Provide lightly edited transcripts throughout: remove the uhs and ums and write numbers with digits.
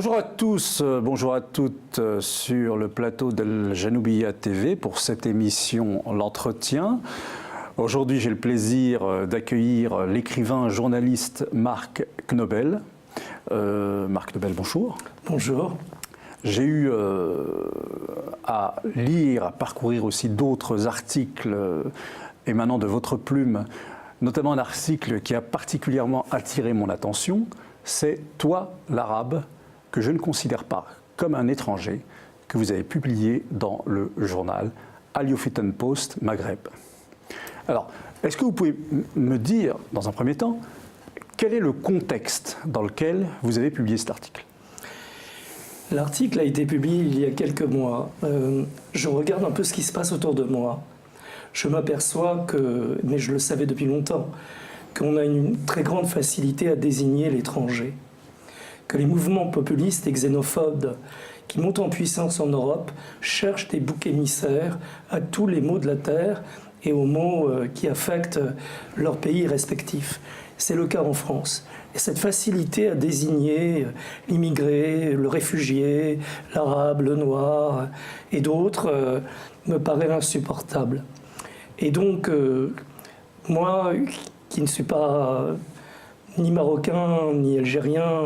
Bonjour à tous, bonjour à toutes sur le plateau d'El Janoubia TV pour cette émission L'Entretien. Aujourd'hui, j'ai le plaisir d'accueillir l'écrivain journaliste Marc Knobel. Marc Knobel, bonjour. Bonjour. J'ai eu à lire, à parcourir aussi d'autres articles émanant de votre plume, notamment un article qui a particulièrement attiré mon attention, c'est « Toi, l'arabe », que je ne considère pas comme un étranger, que vous avez publié dans le journal Al Youftan Post Maghreb. Alors, est-ce que vous pouvez me dire, dans un premier temps, quel est le contexte dans lequel vous avez publié cet article? L'article a été publié il y a quelques mois. Je regarde un peu ce qui se passe autour de moi. Je m'aperçois que, mais je le savais depuis longtemps, qu'on a une très grande facilité à désigner l'étranger. Que les mouvements populistes et xénophobes qui montent en puissance en Europe cherchent des boucs émissaires à tous les maux de la terre et aux maux qui affectent leurs pays respectifs. C'est le cas en France. Et cette facilité à désigner l'immigré, le réfugié, l'arabe, le noir et d'autres me paraît insupportable. Et donc, moi, qui ne suis pas ni marocain, ni algérien,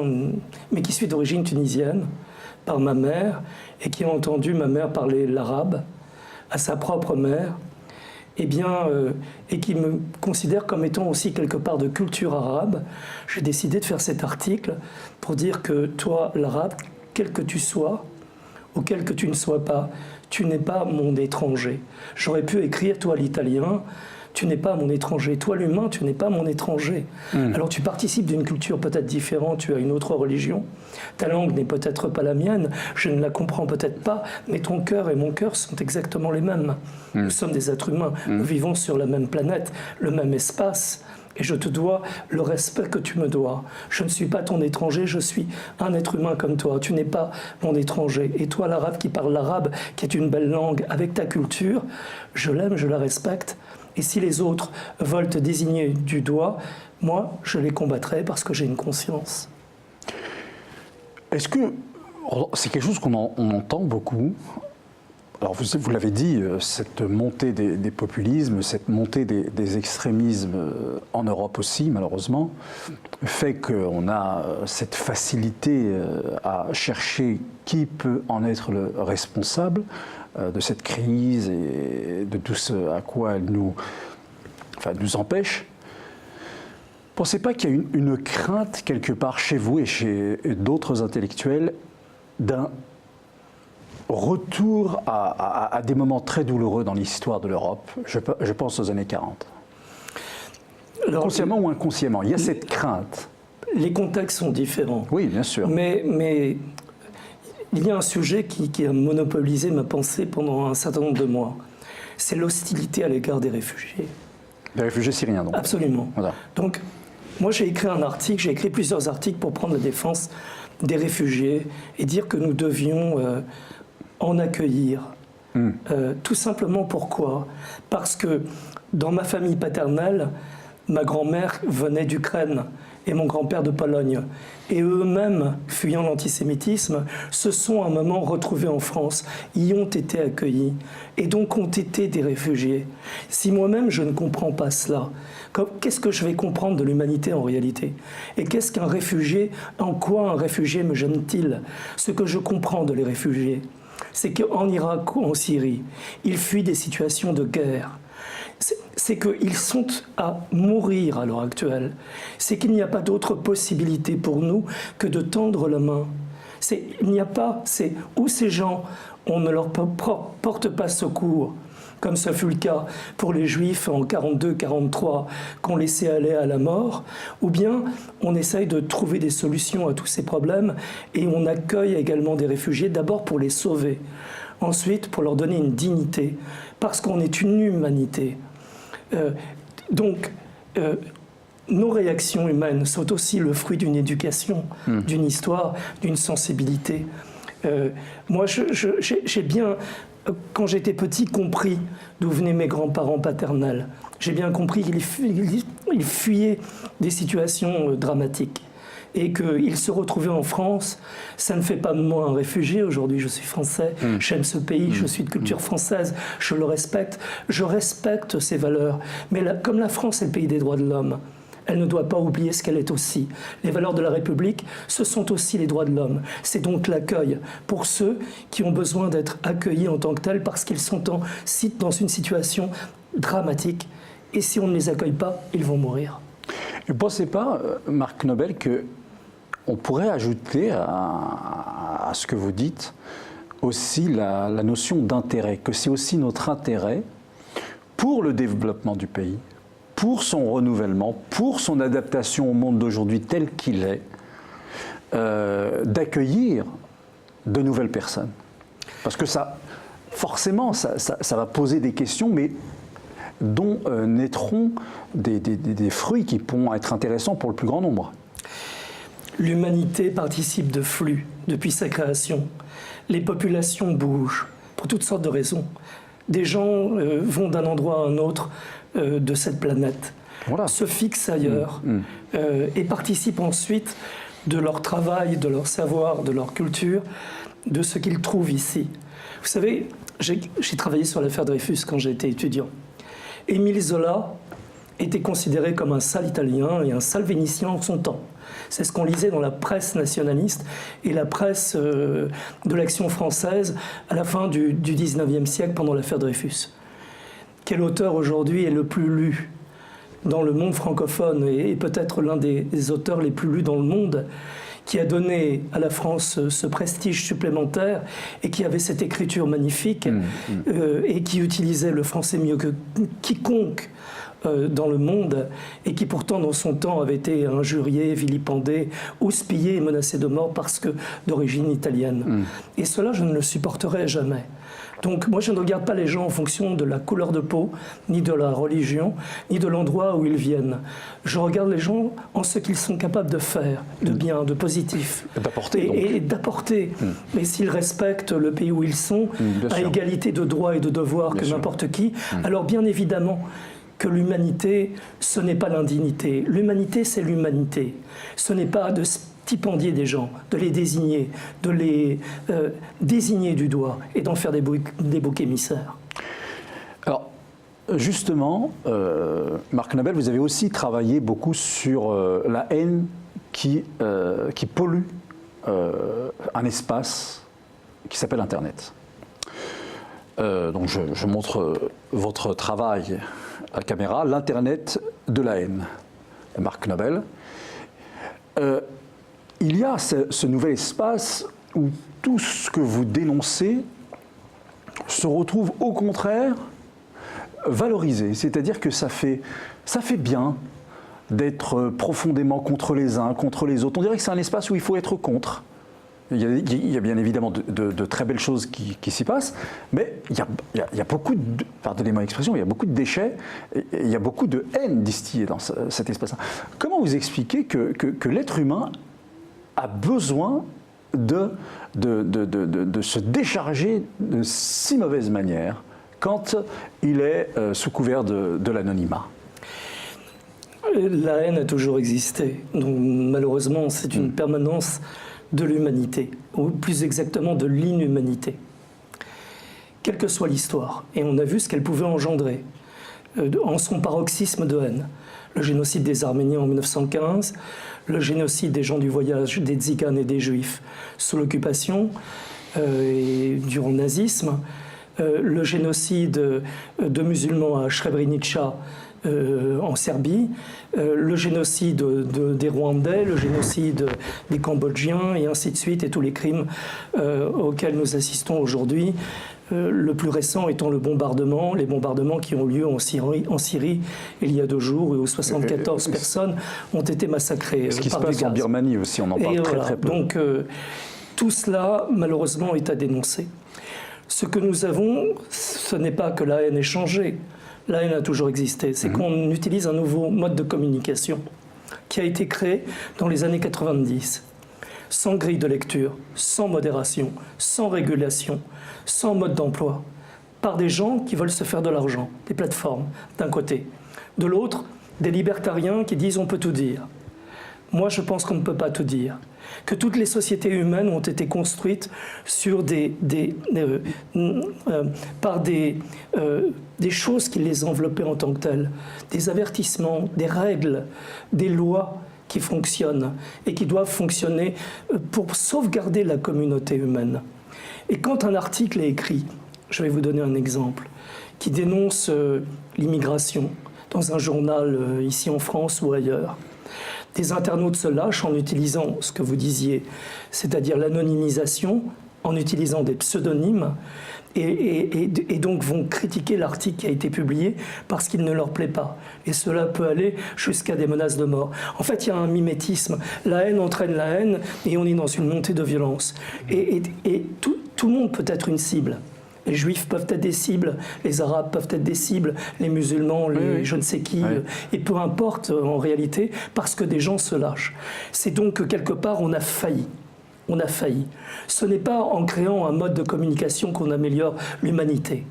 mais qui suis d'origine tunisienne, par ma mère, et qui a entendu ma mère parler l'arabe à sa propre mère, eh bien, et qui me considère comme étant aussi quelque part de culture arabe, j'ai décidé de faire cet article pour dire que toi, l'arabe, quel que tu sois, ou quel que tu ne sois pas, tu n'es pas mon étranger. J'aurais pu écrire, toi, l'italien, tu n'es pas mon étranger. Toi, l'humain, tu n'es pas mon étranger. Alors, tu participes d'une culture peut-être différente, tu as une autre religion. Ta langue n'est peut-être pas la mienne, je ne la comprends peut-être pas, mais ton cœur et mon cœur sont exactement les mêmes. Nous sommes des êtres humains, nous vivons sur la même planète, le même espace, et je te dois le respect que tu me dois. Je ne suis pas ton étranger, je suis un être humain comme toi. Tu n'es pas mon étranger. Et toi, l'arabe qui parle l'arabe, qui est une belle langue, avec ta culture, je l'aime, je la respecte. Et si les autres veulent te désigner du doigt, moi, je les combattrai parce que j'ai une conscience. Est-ce que c'est quelque chose qu'on entend beaucoup? Alors vous l'avez dit, cette montée des populismes, cette montée des extrémismes en Europe aussi, malheureusement, fait qu'on a cette facilité à chercher qui peut en être le responsable de cette crise et de tout ce à quoi elle nous empêche. Pensez pas qu'il y a une crainte quelque part chez vous et chez d'autres intellectuels d'un retour à des moments très douloureux dans l'histoire de l'Europe? Je pense aux années 40. Alors, consciemment ou inconsciemment, il y a cette crainte. Les contextes sont différents. Oui, bien sûr. Mais il y a un sujet qui a monopolisé ma pensée pendant un certain nombre de mois. C'est l'hostilité à l'égard des réfugiés. Des réfugiés syriens, donc. Absolument. Voilà. Donc, moi, j'ai écrit plusieurs articles pour prendre la défense des réfugiés et dire que nous devions en accueillir. Tout simplement pourquoi? Parce que dans ma famille paternelle, ma grand-mère venait d'Ukraine et mon grand-père de Pologne. Et eux-mêmes, fuyant l'antisémitisme, se sont à un moment retrouvés en France, y ont été accueillis, et donc ont été des réfugiés. Si moi-même je ne comprends pas cela, qu'est-ce que je vais comprendre de l'humanité en réalité? Et qu'est-ce qu'un réfugié, en quoi un réfugié me gêne-t-il? Ce que je comprends de les réfugiés, c'est qu'en Irak ou en Syrie, ils fuient des situations de guerre. C'est qu'ils sont à mourir à l'heure actuelle. C'est qu'il n'y a pas d'autre possibilité pour nous que de tendre la main. Il n'y a pas, c'est où ces gens, on ne leur porte pas secours, comme ce fut le cas pour les Juifs en 42-43, qu'on laissait aller à la mort, ou bien on essaye de trouver des solutions à tous ces problèmes et on accueille également des réfugiés, d'abord pour les sauver, ensuite pour leur donner une dignité, parce qu'on est une humanité. Nos réactions humaines sont aussi le fruit d'une éducation, d'une histoire, d'une sensibilité. Moi, j'ai bien, quand j'étais petit, compris d'où venaient mes grands-parents paternels. J'ai bien compris qu'ils fuyaient des situations dramatiques. et qu'il se retrouvait en France, ça ne fait pas de moi un réfugié. Aujourd'hui, je suis français, j'aime ce pays, je suis de culture française, je le respecte, je respecte ses valeurs. Mais comme la France est le pays des droits de l'homme, elle ne doit pas oublier ce qu'elle est aussi. Les valeurs de la République, ce sont aussi les droits de l'homme. C'est donc l'accueil pour ceux qui ont besoin d'être accueillis en tant que tels parce qu'ils sont dans une situation dramatique. Et si on ne les accueille pas, ils vont mourir. Vous ne pensez pas, Marc Nobel, qu'on pourrait ajouter à ce que vous dites aussi la notion d'intérêt, que c'est aussi notre intérêt pour le développement du pays, pour son renouvellement, pour son adaptation au monde d'aujourd'hui tel qu'il est, d'accueillir de nouvelles personnes. Parce que ça, forcément, ça va poser des questions, mais dont naîtront des fruits qui pourront être intéressants pour le plus grand nombre. L'humanité participe de flux depuis sa création. Les populations bougent pour toutes sortes de raisons. Des gens vont d'un endroit à un autre de cette planète, voilà, se fixent ailleurs et participent ensuite de leur travail, de leur savoir, de leur culture, de ce qu'ils trouvent ici. Vous savez, j'ai travaillé sur l'affaire Dreyfus quand j'ai été étudiant. Émile Zola était considéré comme un sale Italien et un sale Vénitien en son temps. C'est ce qu'on lisait dans la presse nationaliste et la presse de l'Action française à la fin du 19e siècle pendant l'affaire Dreyfus. Quel auteur aujourd'hui est le plus lu dans le monde francophone et peut-être l'un des auteurs les plus lus dans le monde, qui a donné à la France ce prestige supplémentaire et qui avait cette écriture magnifique et qui utilisait le français mieux que quiconque dans le monde et qui pourtant dans son temps avait été injurié, vilipendé, houspillé et menacé de mort parce que d'origine italienne. Et cela, je ne le supporterai jamais. Donc moi, je ne regarde pas les gens en fonction de la couleur de peau, ni de la religion, ni de l'endroit où ils viennent. Je regarde les gens en ce qu'ils sont capables de faire, de bien, de positif. D'apporter, et d'apporter. Mais s'ils respectent le pays où ils sont, à égalité de droits et de devoirs que n'importe qui, alors bien évidemment que l'humanité, ce n'est pas l'indignité. L'humanité, c'est l'humanité. Ce n'est pas de stipendier des gens, de les désigner, de les désigner du doigt et d'en faire des boucs émissaires. Alors, justement, Marc Nobel, vous avez aussi travaillé beaucoup sur la haine qui pollue un espace qui s'appelle Internet. Donc je montre votre travail à la caméra, l'Internet de la haine, Marc Nobel. Il y a ce nouvel espace où tout ce que vous dénoncez se retrouve au contraire valorisé. C'est-à-dire que ça fait bien d'être profondément contre les uns, contre les autres. On dirait que c'est un espace où il faut être contre. Il y a bien évidemment de très belles choses qui s'y passent, mais il y a beaucoup de, pardonnez-moi l'expression, il y a beaucoup de déchets, et il y a beaucoup de haine distillée dans cet espace-là. Comment vous expliquez que l'être humain a besoin de se décharger de si mauvaise manière quand il est sous couvert de l'anonymat? La haine a toujours existé, donc malheureusement c'est une permanence de l'humanité, ou plus exactement de l'inhumanité. Quelle que soit l'histoire, et on a vu ce qu'elle pouvait engendrer en son paroxysme de haine. Le génocide des Arméniens en 1915, le génocide des gens du voyage, des Tziganes et des Juifs sous l'occupation et durant le nazisme, le génocide de musulmans à Srebrenica en Serbie, le génocide des Rwandais, le génocide des Cambodgiens et ainsi de suite, et tous les crimes auxquels nous assistons aujourd'hui. Le plus récent étant les bombardements qui ont lieu en Syrie il y a 2 jours, où 74 personnes ont été massacrées. Ce qui se passe en Birmanie aussi, on en parle très peu. Donc tout cela, malheureusement, est à dénoncer. Ce que nous avons, ce n'est pas que la haine ait changé. La haine a toujours existé. C'est qu'on utilise un nouveau mode de communication qui a été créé dans les années 90, sans grille de lecture, sans modération, sans régulation, sans mode d'emploi, par des gens qui veulent se faire de l'argent, des plateformes, d'un côté. De l'autre, des libertariens qui disent on peut tout dire. Moi, je pense qu'on ne peut pas tout dire. Que toutes les sociétés humaines ont été construites sur par des choses qui les enveloppaient en tant que telles. Des avertissements, des règles, des lois qui fonctionnent et qui doivent fonctionner pour sauvegarder la communauté humaine. Et quand un article est écrit, je vais vous donner un exemple, qui dénonce l'immigration dans un journal ici en France ou ailleurs, des internautes se lâchent en utilisant ce que vous disiez, c'est-à-dire l'anonymisation, en utilisant des pseudonymes, et donc vont critiquer l'article qui a été publié parce qu'il ne leur plaît pas. Et cela peut aller jusqu'à des menaces de mort. En fait, il y a un mimétisme. La haine entraîne la haine et on est dans une montée de violence. Et tout le monde peut être une cible. Les juifs peuvent être des cibles, les arabes peuvent être des cibles, les musulmans, les je ne sais qui, et peu importe en réalité, parce que des gens se lâchent. C'est donc que quelque part on a failli. On a failli. Ce n'est pas en créant un mode de communication qu'on améliore l'humanité.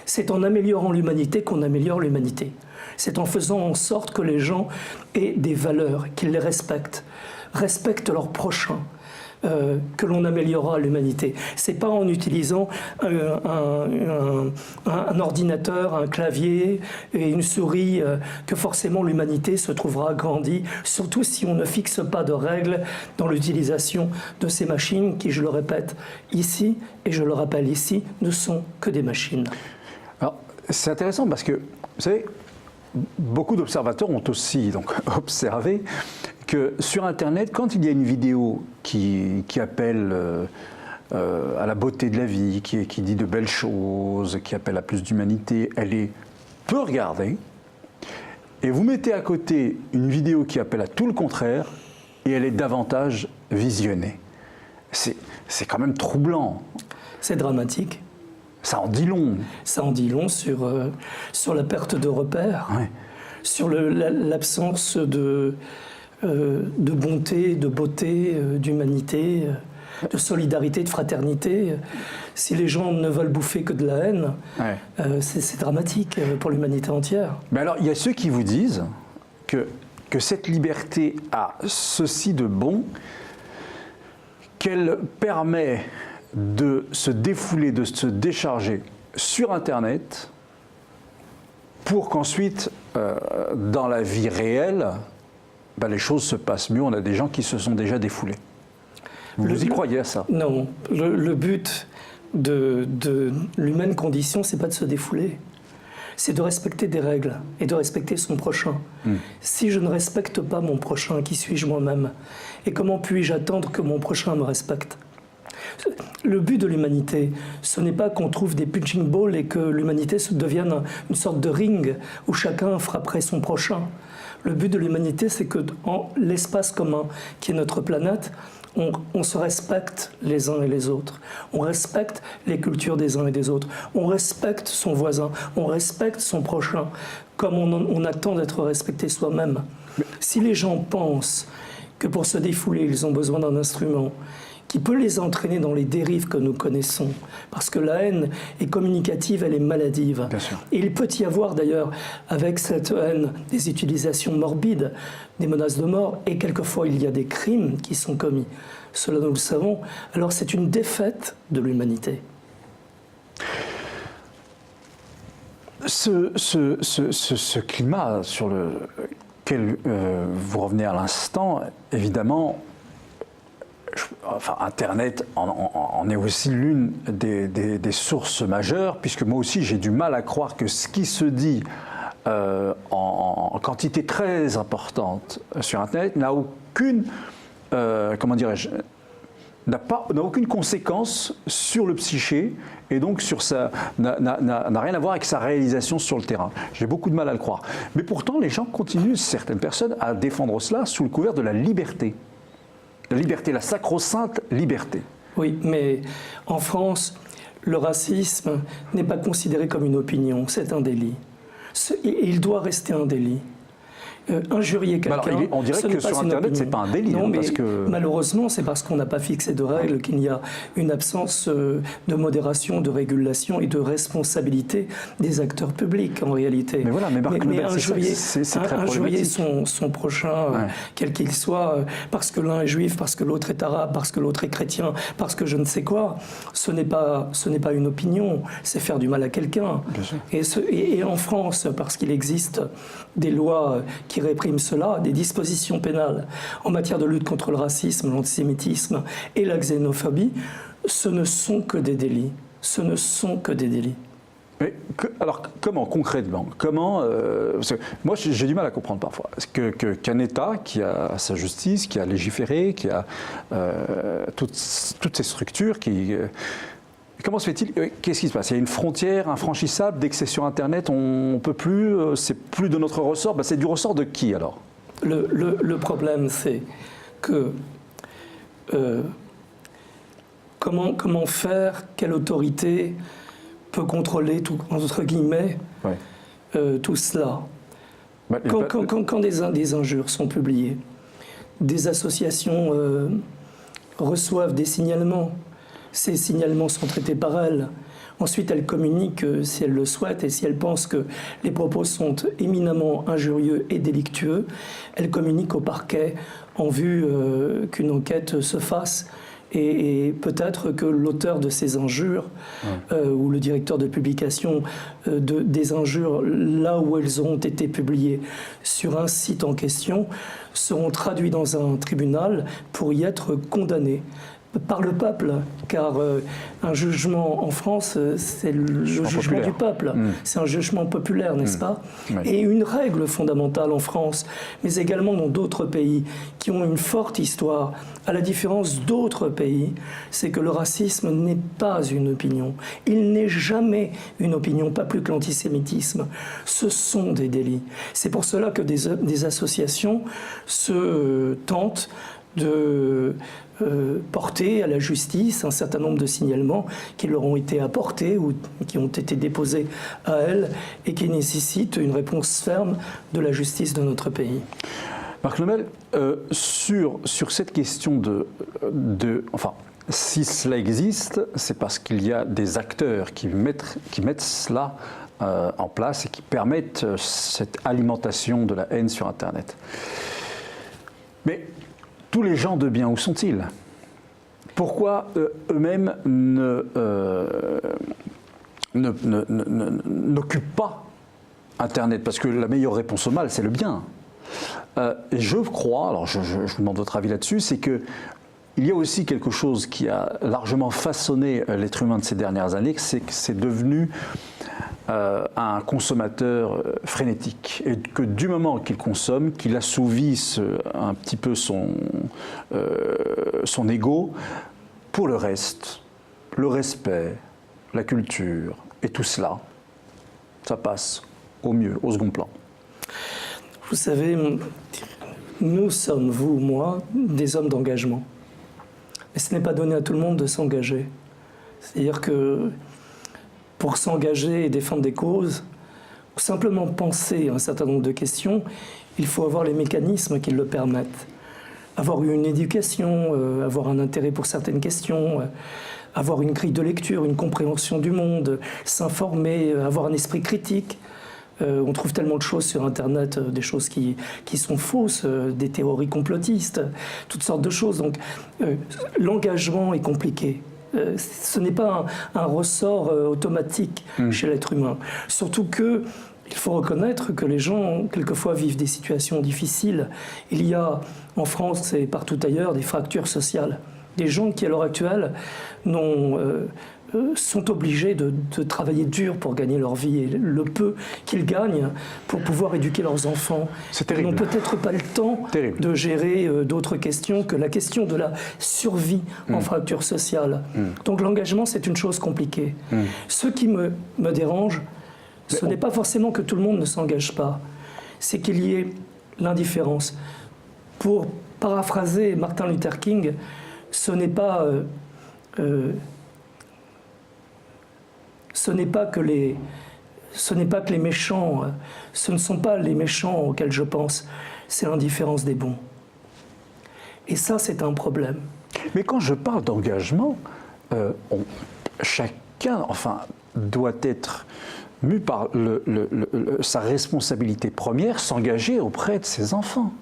C'est en améliorant l'humanité qu'on améliore l'humanité. C'est en faisant en sorte que les gens aient des valeurs, qu'ils les respectent leur prochain. Que l'on améliorera l'humanité. C'est pas en utilisant un ordinateur, un clavier et une souris que forcément l'humanité se trouvera agrandie, surtout si on ne fixe pas de règles dans l'utilisation de ces machines qui, je le répète ici et je le rappelle ici, ne sont que des machines. Alors, c'est intéressant parce que, vous savez, beaucoup d'observateurs ont aussi donc, observé que sur Internet, quand il y a une vidéo qui appelle à la beauté de la vie, qui dit de belles choses, qui appelle à plus d'humanité, elle est peu regardée. Et vous mettez à côté une vidéo qui appelle à tout le contraire, et elle est davantage visionnée. C'est quand même troublant. C'est dramatique. Ça en dit long. Ça en dit long sur la perte de repères, Ouais. sur l'absence de bonté, de beauté, d'humanité, de solidarité, de fraternité. Si les gens ne veulent bouffer que de la haine, c'est dramatique pour l'humanité entière. Mais alors, il y a ceux qui vous disent que cette liberté a ceci de bon, qu'elle permet de se défouler, de se décharger sur Internet pour qu'ensuite, dans la vie réelle, les choses se passent mieux. On a des gens qui se sont déjà défoulés. Vous y croyez à ça? Non. Le but de l'humaine condition, c'est pas de se défouler. C'est de respecter des règles et de respecter son prochain. Si je ne respecte pas mon prochain, qui suis-je moi-même? Et comment puis-je attendre que mon prochain me respecte? Le but de l'humanité, ce n'est pas qu'on trouve des punching balls et que l'humanité devienne une sorte de ring où chacun frapperait son prochain. Le but de l'humanité, c'est que dans l'espace commun qui est notre planète, on se respecte les uns et les autres. On respecte les cultures des uns et des autres. On respecte son voisin. On respecte son prochain, comme on attend d'être respecté soi-même. Si les gens pensent que pour se défouler, ils ont besoin d'un instrument qui peut les entraîner dans les dérives que nous connaissons. Parce que la haine est communicative, elle est maladive. Bien sûr. Et il peut y avoir d'ailleurs, avec cette haine, des utilisations morbides, des menaces de mort, et quelquefois il y a des crimes qui sont commis. Cela nous le savons. Alors c'est une défaite de l'humanité. Ce climat sur lequel vous revenez à l'instant, évidemment, Internet en est aussi l'une des sources majeures, puisque moi aussi j'ai du mal à croire que ce qui se dit en quantité très importante sur Internet n'a aucune, comment dirais-je, n'a aucune conséquence sur le psyché et donc n'a rien à voir avec sa réalisation sur le terrain. J'ai beaucoup de mal à le croire. Mais pourtant, les gens continuent, certaines personnes, à défendre cela sous le couvert de la liberté. La liberté, la sacro-sainte liberté. Oui, mais en France, le racisme n'est pas considéré comme une opinion, c'est un délit. Et il doit rester un délit. injurier quelqu'un. Alors, on dirait que sur Internet, c'est pas un délit. Non, mais parce que... malheureusement, c'est parce qu'on n'a pas fixé de règles qu'il y a une absence de modération, de régulation et de responsabilité des acteurs publics, en réalité. Mais voilà, mais Marc Lebel, injurier son prochain, quel qu'il soit, parce que l'un est juif, parce que l'autre est arabe, parce que l'autre est chrétien, parce que je ne sais quoi, ce n'est pas une opinion, c'est faire du mal à quelqu'un. Et en France, parce qu'il existe des lois qui répriment cela, des dispositions pénales en matière de lutte contre le racisme, l'antisémitisme et la xénophobie, ce ne sont que des délits. Ce ne sont que des délits. Mais alors, comment, concrètement, moi, j'ai du mal à comprendre parfois qu'un État qui a sa justice, qui a légiféré, qui a toutes ces structures qui... Comment se fait-il? Qu'est-ce qui se passe? Il y a une frontière infranchissable dès que c'est sur Internet, on ne peut plus, c'est plus de notre ressort. C'est du ressort de qui alors? Le problème, c'est que comment faire, quelle autorité peut contrôler tout, entre guillemets, tout cela. Quand des injures sont publiées, des associations reçoivent des signalements. Ces signalements sont traités par elles. Ensuite, elles communiquent si elles le souhaitent et si elles pensent que les propos sont éminemment injurieux et délictueux, elles communiquent au parquet en vue qu'une enquête se fasse. Et peut-être que l'auteur de ces injures ou le directeur de publication des injures, là où elles auront été publiées sur un site en question, seront traduits dans un tribunal pour y être condamnés. Par le peuple, car un jugement en France, c'est le jugement du peuple. C'est un jugement populaire, n'est-ce pas? Et une règle fondamentale en France, mais également dans d'autres pays qui ont une forte histoire, à la différence d'autres pays, c'est que le racisme n'est pas une opinion. Il n'est jamais une opinion, pas plus que l'antisémitisme. Ce sont des délits. C'est pour cela que des associations se tentent de porter à la justice un certain nombre de signalements qui leur ont été apportés ou qui ont été déposés à elles et qui nécessitent une réponse ferme de la justice de notre pays. Marc Lebel, sur cette question enfin, si cela existe, c'est parce qu'il y a des acteurs qui mettent cela en place et qui permettent cette alimentation de la haine sur Internet. Mais tous les gens de bien, où sont-ils? Pourquoi eux-mêmes n'occupent pas Internet? Parce que la meilleure réponse au mal, c'est le bien. Et je crois, alors je vous demande votre avis là-dessus, c'est qu'il y a aussi quelque chose qui a largement façonné l'être humain de ces dernières années, c'est que c'est devenu un consommateur frénétique et que du moment qu'il consomme, qu'il assouvisse un petit peu son ego, pour le reste, le respect, la culture et tout cela, ça passe au mieux, au second plan. Vous savez, nous sommes, vous, moi, des hommes d'engagement. Mais ce n'est pas donné à tout le monde de s'engager. C'est-à-dire que pour s'engager et défendre des causes, ou simplement penser à un certain nombre de questions, il faut avoir les mécanismes qui le permettent. Avoir une éducation, avoir un intérêt pour certaines questions, avoir une grille de lecture, une compréhension du monde, s'informer, avoir un esprit critique. On trouve tellement de choses sur Internet, des choses qui sont fausses, des théories complotistes, toutes sortes de choses. Donc l'engagement est compliqué. Ce n'est pas un ressort automatique chez l'être humain. Surtout que il faut reconnaître que les gens, quelquefois, vivent des situations difficiles. Il y a, en France et partout ailleurs, des fractures sociales. Des gens qui, à l'heure actuelle, sont obligés de travailler dur pour gagner leur vie. Et le peu qu'ils gagnent pour pouvoir éduquer leurs enfants. Ils n'ont peut-être pas le temps de gérer d'autres questions que la question de la survie en fracture sociale. Donc l'engagement, c'est une chose compliquée. Ce qui me dérange, ce n'est pas forcément que tout le monde ne s'engage pas, c'est qu'il y ait l'indifférence. Pour paraphraser Martin Luther King, ce n'est pas que ce n'est pas que les méchants, ce ne sont pas les méchants auxquels je pense, c'est l'indifférence des bons. Et ça, c'est un problème. Mais quand je parle d'engagement, chacun, enfin, doit être mu par sa responsabilité première, s'engager auprès de ses enfants.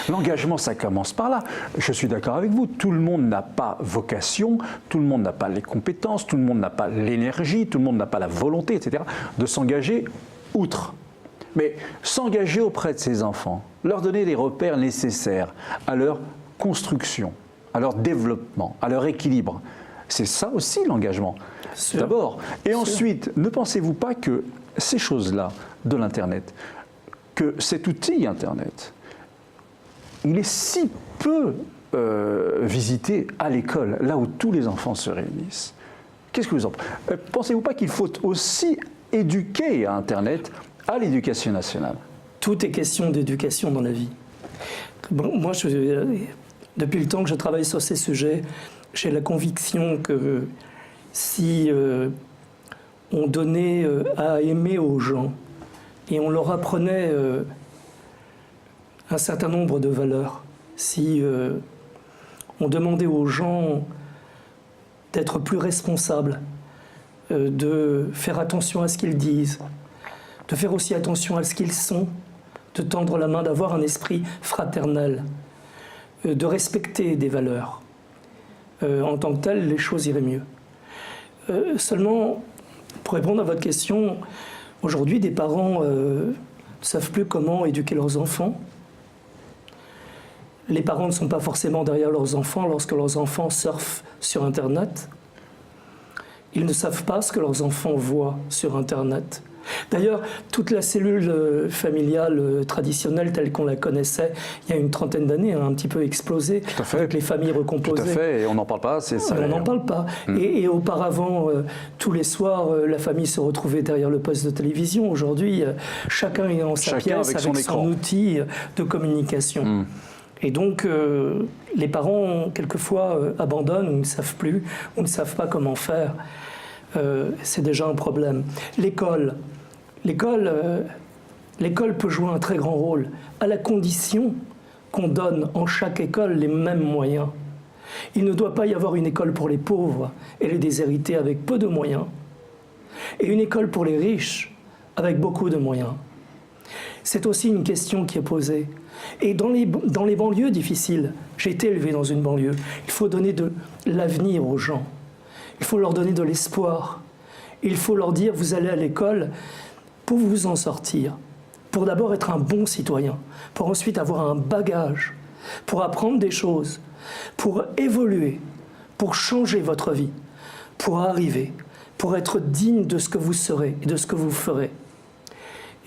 L'engagement, ça commence par là. Je suis d'accord avec vous, tout le monde n'a pas vocation, tout le monde n'a pas les compétences, tout le monde n'a pas l'énergie, tout le monde n'a pas la volonté, etc., de s'engager outre. Mais s'engager auprès de ses enfants, leur donner les repères nécessaires à leur construction, à leur développement, à leur équilibre, c'est ça aussi l'engagement, d'abord. Et ensuite, ne pensez-vous pas que ces choses-là de l'Internet, que cet outil Internet, il est si peu visité à l'école, là où tous les enfants se réunissent. Qu'est-ce que vous en pensez? Pensez-vous pas qu'il faut aussi éduquer à Internet à l'éducation nationale? Tout est question d'éducation dans la vie. Bon, moi, depuis le temps que je travaille sur ces sujets, j'ai la conviction que si on donnait à aimer aux gens et on leur apprenait un certain nombre de valeurs, si on demandait aux gens d'être plus responsables, de faire attention à ce qu'ils disent, de faire aussi attention à ce qu'ils sont, de tendre la main, d'avoir un esprit fraternel, de respecter des valeurs. En tant que tel, les choses iraient mieux. Seulement, pour répondre à votre question, aujourd'hui, des parents ne savent plus comment éduquer leurs enfants. Les parents ne sont pas forcément derrière leurs enfants lorsque leurs enfants surfent sur Internet. Ils ne savent pas ce que leurs enfants voient sur Internet. D'ailleurs, toute la cellule familiale traditionnelle telle qu'on la connaissait il y a une trentaine d'années a un petit peu explosé avec les familles recomposées. Tout à fait, et on n'en parle pas, c'est ça. On n'en parle pas. Et auparavant, tous les soirs, la famille se retrouvait derrière le poste de télévision. Aujourd'hui, chacun est dans sa pièce avec son outil de communication. Et donc, les parents, quelquefois, abandonnent ou ne savent plus, ou ne savent pas comment faire. C'est déjà un problème. L'école peut jouer un très grand rôle, à la condition qu'on donne en chaque école les mêmes moyens. Il ne doit pas y avoir une école pour les pauvres et les déshérités avec peu de moyens, et une école pour les riches avec beaucoup de moyens. C'est aussi une question qui est posée. Et dans les banlieues difficiles, j'ai été élevé dans une banlieue, il faut donner de l'avenir aux gens. Il faut leur donner de l'espoir. Il faut leur dire, vous allez à l'école pour vous en sortir, pour d'abord être un bon citoyen, pour ensuite avoir un bagage, pour apprendre des choses, pour évoluer, pour changer votre vie, pour arriver, pour être digne de ce que vous serez et de ce que vous ferez.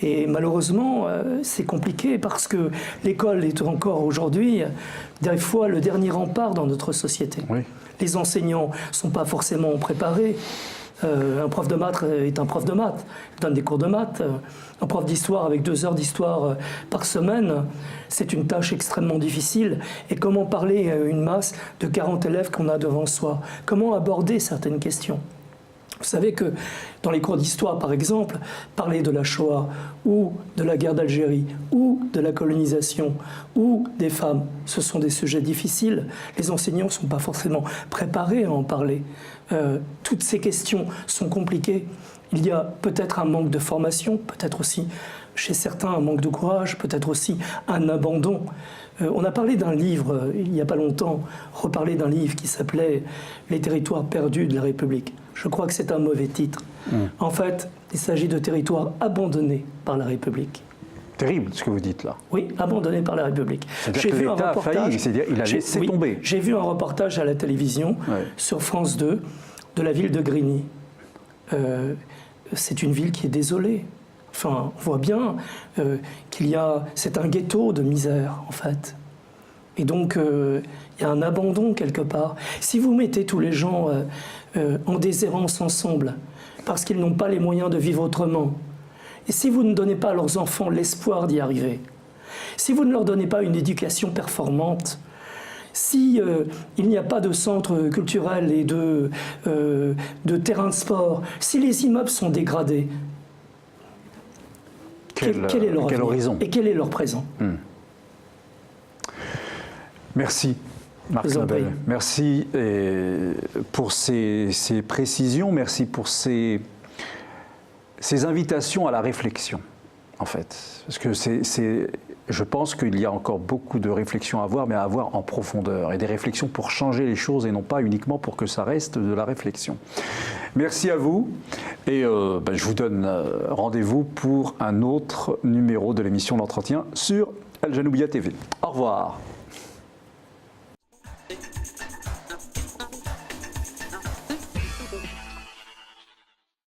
Et malheureusement, c'est compliqué parce que l'école est encore aujourd'hui, des fois, le dernier rempart dans notre société. Oui. Les enseignants ne sont pas forcément préparés. Un prof de maths est un prof de maths, il donne des cours de maths. Un prof d'histoire avec 2 heures d'histoire par semaine, c'est une tâche extrêmement difficile. Et comment parler à une masse de 40 élèves qu'on a devant soi? Comment aborder certaines questions? Vous savez que dans les cours d'histoire, par exemple, parler de la Shoah ou de la guerre d'Algérie ou de la colonisation ou des femmes, ce sont des sujets difficiles. Les enseignants ne sont pas forcément préparés à en parler. Toutes ces questions sont compliquées. Il y a peut-être un manque de formation, peut-être aussi chez certains un manque de courage, peut-être aussi un abandon. On a parlé d'un livre, il n'y a pas longtemps, reparlé d'un livre qui s'appelait « Les territoires perdus de la République ». Je crois que c'est un mauvais titre. En fait, il s'agit de territoires abandonnés par la République. Terrible ce que vous dites là. Oui, abandonnés par la République. C'est-à-dire que l'État a failli, c'est-à-dire il a laissé tomber. J'ai vu un reportage à la télévision sur France 2 de la ville de Grigny. C'est une ville qui est désolée. Enfin, on voit bien c'est un ghetto de misère, en fait. Et donc, il y a un abandon quelque part. Si vous mettez tous les gens en déshérence ensemble, parce qu'ils n'ont pas les moyens de vivre autrement, et si vous ne donnez pas à leurs enfants l'espoir d'y arriver, si vous ne leur donnez pas une éducation performante, si il n'y a pas de centre culturel et de terrain de sport, si les immeubles sont dégradés, Quel est leur quel avenir horizon. et quel est leur présent. Merci. Marc Nobel, merci pour ces précisions, merci pour ces invitations à la réflexion, en fait. Parce que je pense qu'il y a encore beaucoup de réflexions à avoir, mais à avoir en profondeur, et des réflexions pour changer les choses et non pas uniquement pour que ça reste de la réflexion. Merci à vous, et je vous donne rendez-vous pour un autre numéro de l'émission L'Entretien sur Al Janoubia TV. Au revoir.